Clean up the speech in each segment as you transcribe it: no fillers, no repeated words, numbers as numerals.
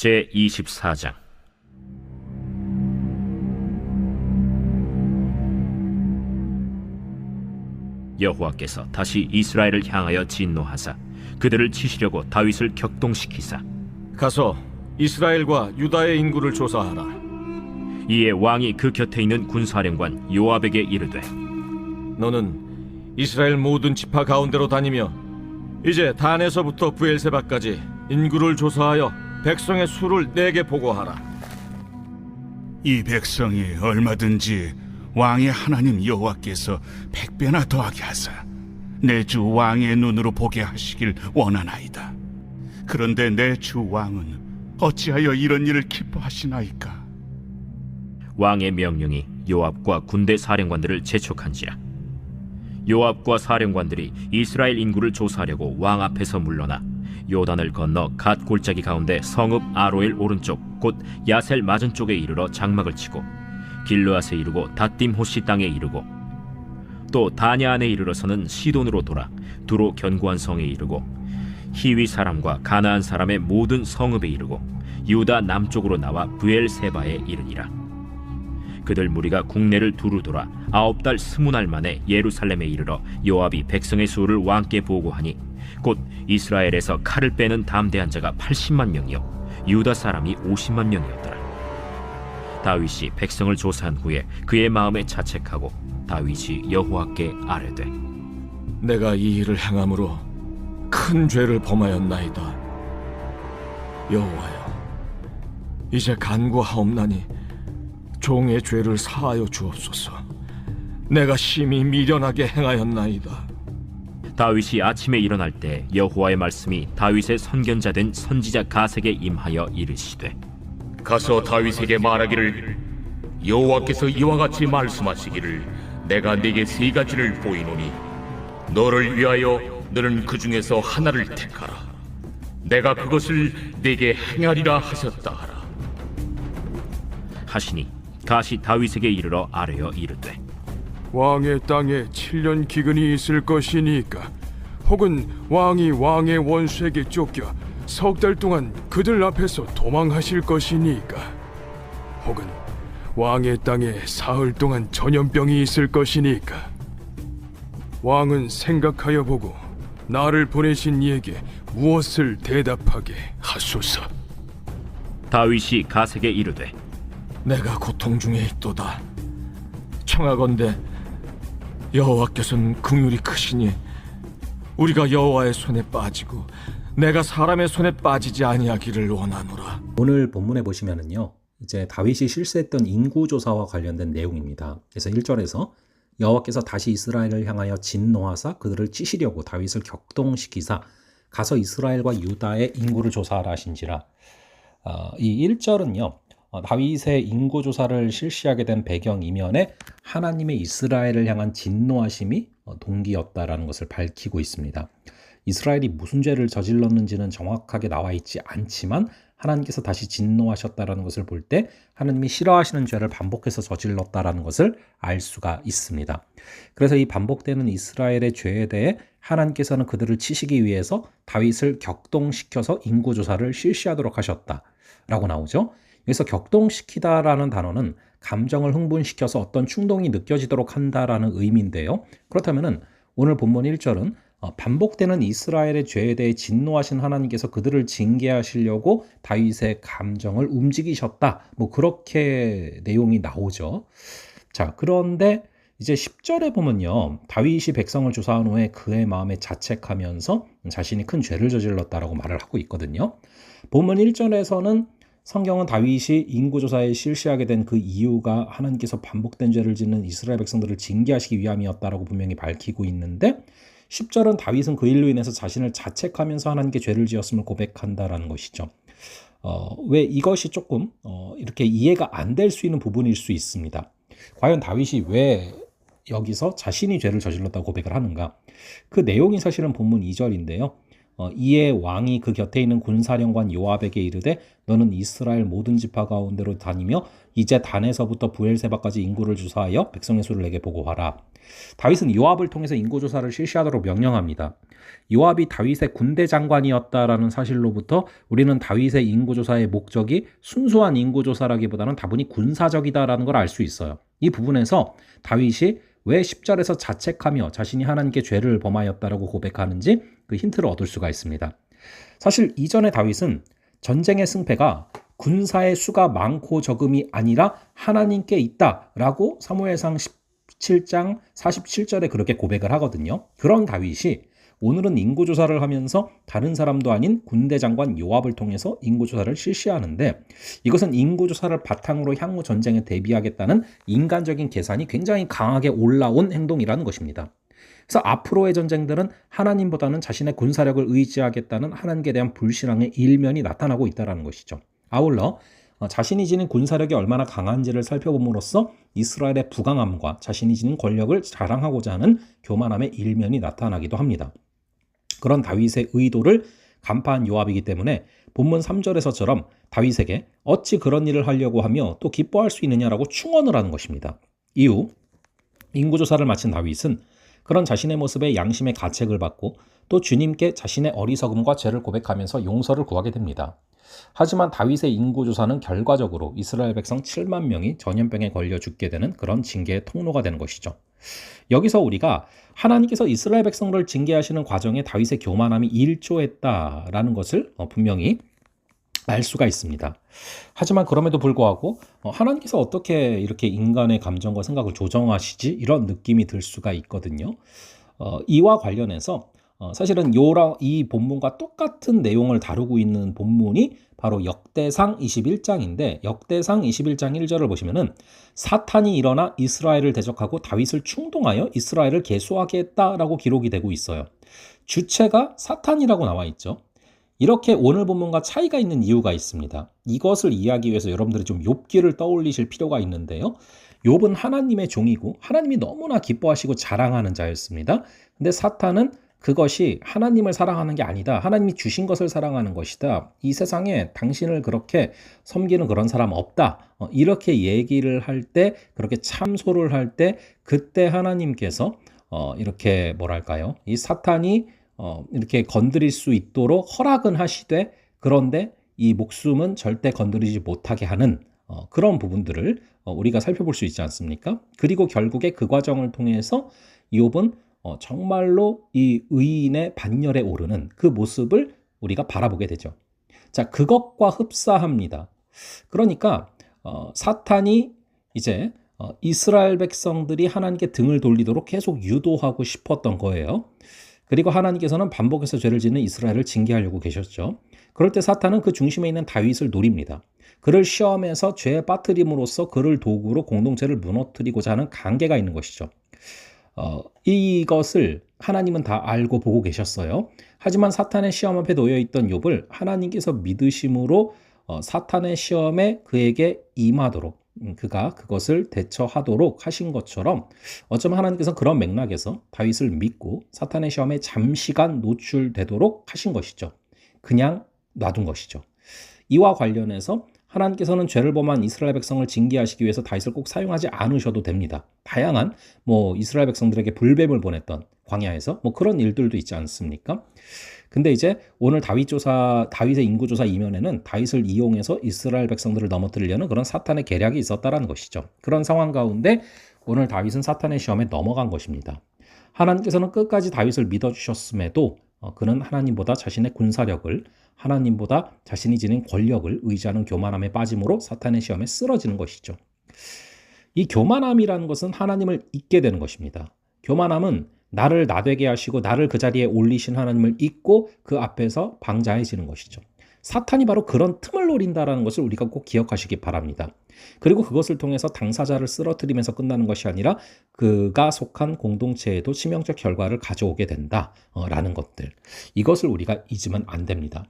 제24장. 여호와께서 다시 이스라엘을 향하여 진노하사 그들을 치시려고 다윗을 격동시키사 가서 이스라엘과 유다의 인구를 조사하라. 이에 왕이 그 곁에 있는 군사령관 요압에게 이르되, 너는 이스라엘 모든 지파 가운데로 다니며 이제 단에서부터 브엘세바까지 인구를 조사하여 백성의 수를 내게 보고하라. 이 백성이 얼마든지 왕의 하나님 여호와께서 100배나 더하게 하사 내 주 왕의 눈으로 보게 하시길 원하나이다. 그런데 내 주 왕은 어찌하여 이런 일을 기뻐하시나이까? 왕의 명령이 요압과 군대 사령관들을 재촉한지라. 요압과 사령관들이 이스라엘 인구를 조사하려고 왕 앞에서 물러나 요단을 건너 갓 골짜기 가운데 성읍 아로엘 오른쪽 곧 야셀 맞은쪽에 이르러 장막을 치고 길르앗에 이르고 닷딤 호시 땅에 이르고 또 다냐 안에 이르러서는 시돈으로 돌아 두로 견고한 성에 이르고 히위 사람과 가나안 사람의 모든 성읍에 이르고 유다 남쪽으로 나와 브엘세바에 이르니라. 그들 무리가 국내를 두루 돌아 9달 20날 만에 예루살렘에 이르러 요압이 백성의 수를 왕께 보고하니 곧 이스라엘에서 칼을 빼는 담대한 자가 80만 명이요 유다 사람이 50만 명이었더라. 다윗이 백성을 조사한 후에 그의 마음에 자책하고 다윗이 여호와께 아뢰되, 내가 이 일을 행함으로 큰 죄를 범하였나이다. 여호와여, 이제 간구하옵나니 종의 죄를 사하여 주옵소서. 내가 심히 미련하게 행하였나이다. 다윗이 아침에 일어날 때 여호와의 말씀이 다윗의 선견자 된 선지자 가세게 임하여 이르시되, 가서 다윗에게 말하기를 여호와께서 이와 같이 말씀하시기를 내가 네게 세 가지를 보이노니 너를 위하여 너는 그 중에서 하나를 택하라. 내가 그것을 네게 행하리라 하셨다 하라. 하시니 가시 다윗에게 이르러 아뢰어 이르되, 왕의 땅에 7년 기근이 있을 것이니까 혹은 왕이 왕의 원수에게 쫓겨 석 달 동안 그들 앞에서 도망하실 것이니까 혹은 왕의 땅에 사흘 동안 전염병이 있을 것이니까 왕은 생각하여 보고 나를 보내신 이에게 무엇을 대답하게 하소서. 다윗이 가세게 이르되, 내가 고통 중에 있도다. 청하건대 여호와께서는 긍휼이 크시니 우리가 여호와의 손에 빠지고 내가 사람의 손에 빠지지 아니하기를 원하노라. 오늘 본문에 보시면은요, 이제 다윗이 실시했던 인구조사와 관련된 내용입니다. 그래서 1절에서 여호와께서 다시 이스라엘을 향하여 진노하사 그들을 치시려고 다윗을 격동시키사 가서 이스라엘과 유다의 인구를 조사하라 하신지라. 이 1절은요, 다윗의 인구조사를 실시하게 된 배경 이면에 하나님의 이스라엘을 향한 진노하심이 동기였다라는 것을 밝히고 있습니다. 이스라엘이 무슨 죄를 저질렀는지는 정확하게 나와 있지 않지만 하나님께서 다시 진노하셨다라는 것을 볼 때 하나님이 싫어하시는 죄를 반복해서 저질렀다라는 것을 알 수가 있습니다. 그래서 이 반복되는 이스라엘의 죄에 대해 하나님께서는 그들을 치시기 위해서 다윗을 격동시켜서 인구조사를 실시하도록 하셨다라고 나오죠. 여기서 격동시키다라는 단어는 감정을 흥분시켜서 어떤 충동이 느껴지도록 한다라는 의미인데요. 그렇다면은 오늘 본문 1절은 반복되는 이스라엘의 죄에 대해 진노하신 하나님께서 그들을 징계하시려고 다윗의 감정을 움직이셨다. 뭐 그렇게 내용이 나오죠. 자, 그런데 이제 10절에 보면요, 다윗이 백성을 조사한 후에 그의 마음에 자책하면서 자신이 큰 죄를 저질렀다라고 말을 하고 있거든요. 본문 1절에서는 성경은 다윗이 인구조사에 실시하게 된 그 이유가 하나님께서 반복된 죄를 짓는 이스라엘 백성들을 징계하시기 위함이었다라고 분명히 밝히고 있는데 10절은 다윗은 그 일로 인해서 자신을 자책하면서 하나님께 죄를 지었음을 고백한다라는 것이죠. 왜 이것이 조금 이렇게 이해가 안 될 수 있는 부분일 수 있습니다. 과연 다윗이 왜 여기서 자신이 죄를 저질렀다고 고백을 하는가? 그 내용이 사실은 본문 2절인데요. 이에 왕이 그 곁에 있는 군사령관 요압에게 이르되 너는 이스라엘 모든 지파 가운데로 다니며 이제 단에서부터 부엘세바까지 인구를 조사하여 백성의 수를 내게 보고하라. 다윗은 요압을 통해서 인구 조사를 실시하도록 명령합니다. 요압이 다윗의 군대 장관이었다라는 사실로부터 우리는 다윗의 인구 조사의 목적이 순수한 인구 조사라기보다는 다분히 군사적이다라는 걸 알 수 있어요. 이 부분에서 다윗이 왜 10절에서 자책하며 자신이 하나님께 죄를 범하였다라고 고백하는지 그 힌트를 얻을 수가 있습니다. 사실 이전에 다윗은 전쟁의 승패가 군사의 수가 많고 적음이 아니라 하나님께 있다라고 사무엘상 17장 47절에 그렇게 고백을 하거든요. 그런 다윗이 오늘은 인구조사를 하면서 다른 사람도 아닌 군대 장관 요압을 통해서 인구조사를 실시하는데 이것은 인구조사를 바탕으로 향후 전쟁에 대비하겠다는 인간적인 계산이 굉장히 강하게 올라온 행동이라는 것입니다. 그래서 앞으로의 전쟁들은 하나님보다는 자신의 군사력을 의지하겠다는 하나님께 대한 불신앙의 일면이 나타나고 있다는 것이죠. 아울러 자신이 지닌 군사력이 얼마나 강한지를 살펴봄으로써 이스라엘의 부강함과 자신이 지닌 권력을 자랑하고자 하는 교만함의 일면이 나타나기도 합니다. 그런 다윗의 의도를 간파한 요압이기 때문에 본문 3절에서처럼 다윗에게 어찌 그런 일을 하려고 하며 또 기뻐할 수 있느냐라고 충언을 하는 것입니다. 이후 인구조사를 마친 다윗은 그런 자신의 모습에 양심의 가책을 받고 또 주님께 자신의 어리석음과 죄를 고백하면서 용서를 구하게 됩니다. 하지만 다윗의 인구조사는 결과적으로 이스라엘 백성 7만 명이 전염병에 걸려 죽게 되는 그런 징계의 통로가 되는 것이죠. 여기서 우리가 하나님께서 이스라엘 백성을 징계하시는 과정에 다윗의 교만함이 일조했다라는 것을 분명히 알 수가 있습니다. 하지만 그럼에도 불구하고 하나님께서 어떻게 이렇게 인간의 감정과 생각을 조정하시지? 이런 느낌이 들 수가 있거든요. 이와 관련해서 사실은 이 본문과 똑같은 내용을 다루고 있는 본문이 바로 역대상 21장인데 역대상 21장 1절을 보시면은 사탄이 일어나 이스라엘을 대적하고 다윗을 충동하여 이스라엘을 계수하게 했다라고 기록이 되고 있어요. 주체가 사탄이라고 나와 있죠. 이렇게 오늘 본문과 차이가 있는 이유가 있습니다. 이것을 이해하기 위해서 여러분들이 좀 욥기를 떠올리실 필요가 있는데요. 욥은 하나님의 종이고 하나님이 너무나 기뻐하시고 자랑하는 자였습니다. 근데 사탄은 그것이 하나님을 사랑하는 게 아니다. 하나님이 주신 것을 사랑하는 것이다. 이 세상에 당신을 그렇게 섬기는 그런 사람 없다. 이렇게 얘기를 할 때, 그렇게 참소를 할 때 그때 하나님께서 이렇게 뭐랄까요? 이 사탄이 이렇게 건드릴 수 있도록 허락은 하시되 그런데 이 목숨은 절대 건드리지 못하게 하는 그런 부분들을 우리가 살펴볼 수 있지 않습니까? 그리고 결국에 그 과정을 통해서 욥은 정말로 이 의인의 반열에 오르는 그 모습을 우리가 바라보게 되죠. 자, 그것과 흡사합니다. 그러니까 사탄이 이제 이스라엘 백성들이 하나님께 등을 돌리도록 계속 유도하고 싶었던 거예요. 그리고 하나님께서는 반복해서 죄를 짓는 이스라엘을 징계하려고 계셨죠. 그럴 때 사탄은 그 중심에 있는 다윗을 노립니다. 그를 시험해서 죄에 빠뜨림으로써 그를 도구로 공동체를 무너뜨리고자 하는 관계가 있는 것이죠. 이것을 하나님은 다 알고 보고 계셨어요. 하지만 사탄의 시험 앞에 놓여있던 욥을 하나님께서 믿으심으로 사탄의 시험에 그에게 임하도록 그가 그것을 대처하도록 하신 것처럼 어쩌면 하나님께서 그런 맥락에서 다윗을 믿고 사탄의 시험에 잠시간 노출되도록 하신 것이죠. 그냥 놔둔 것이죠. 이와 관련해서 하나님께서는 죄를 범한 이스라엘 백성을 징계하시기 위해서 다윗을 꼭 사용하지 않으셔도 됩니다. 다양한 이스라엘 백성들에게 불뱀을 보냈던 광야에서 그런 일들도 있지 않습니까? 근데 이제 오늘 다윗의 인구조사 이면에는 다윗을 이용해서 이스라엘 백성들을 넘어뜨리려는 그런 사탄의 계략이 있었다라는 것이죠. 그런 상황 가운데 오늘 다윗은 사탄의 시험에 넘어간 것입니다. 하나님께서는 끝까지 다윗을 믿어주셨음에도 그는 하나님보다 자신의 군사력을, 하나님보다 자신이 지닌 권력을 의지하는 교만함에 빠짐으로 사탄의 시험에 쓰러지는 것이죠. 이 교만함이라는 것은 하나님을 잊게 되는 것입니다. 교만함은 나를 나되게 하시고 나를 그 자리에 올리신 하나님을 잊고 그 앞에서 방자해지는 것이죠. 사탄이 바로 그런 틈을 노린다는 것을 우리가 꼭 기억하시기 바랍니다. 그리고 그것을 통해서 당사자를 쓰러뜨리면서 끝나는 것이 아니라 그가 속한 공동체에도 치명적 결과를 가져오게 된다라는 것들. 이것을 우리가 잊으면 안 됩니다.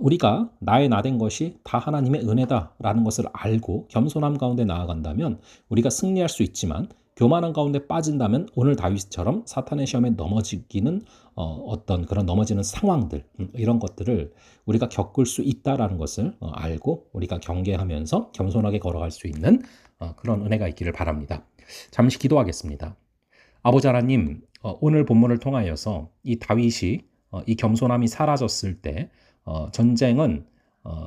우리가 나의 나된 것이 다 하나님의 은혜다라는 것을 알고 겸손함 가운데 나아간다면 우리가 승리할 수 있지만 교만한 가운데 빠진다면 오늘 다윗처럼 사탄의 시험에 넘어지기는 어떤 그런 넘어지는 상황들 이런 것들을 우리가 겪을 수 있다라는 것을 알고 우리가 경계하면서 겸손하게 걸어갈 수 있는 그런 은혜가 있기를 바랍니다. 잠시 기도하겠습니다. 아버지 하나님, 오늘 본문을 통하여서 이 다윗이 이 겸손함이 사라졌을 때 전쟁은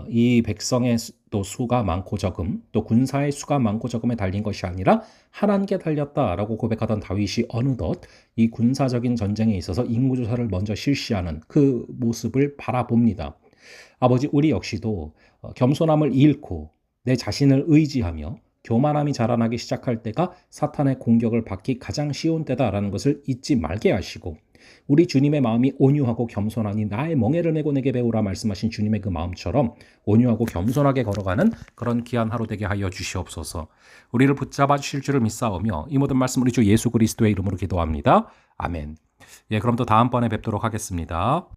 이 백성의 또 수가 많고 적음, 또 군사의 수가 많고 적음에 달린 것이 아니라 하나님께 달렸다라고 고백하던 다윗이 어느덧 이 군사적인 전쟁에 있어서 인구조사를 먼저 실시하는 그 모습을 바라봅니다. 아버지, 우리 역시도 겸손함을 잃고 내 자신을 의지하며 교만함이 자라나기 시작할 때가 사탄의 공격을 받기 가장 쉬운 때다라는 것을 잊지 말게 하시고, 우리 주님의 마음이 온유하고 겸손하니 나의 멍에를 메고 내게 배우라 말씀하신 주님의 그 마음처럼 온유하고 겸손하게 걸어가는 그런 귀한 하루 되게 하여 주시옵소서. 우리를 붙잡아 주실 줄을 믿사오며 이 모든 말씀 우리 주 예수 그리스도의 이름으로 기도합니다. 아멘. 그럼 또 다음번에 뵙도록 하겠습니다.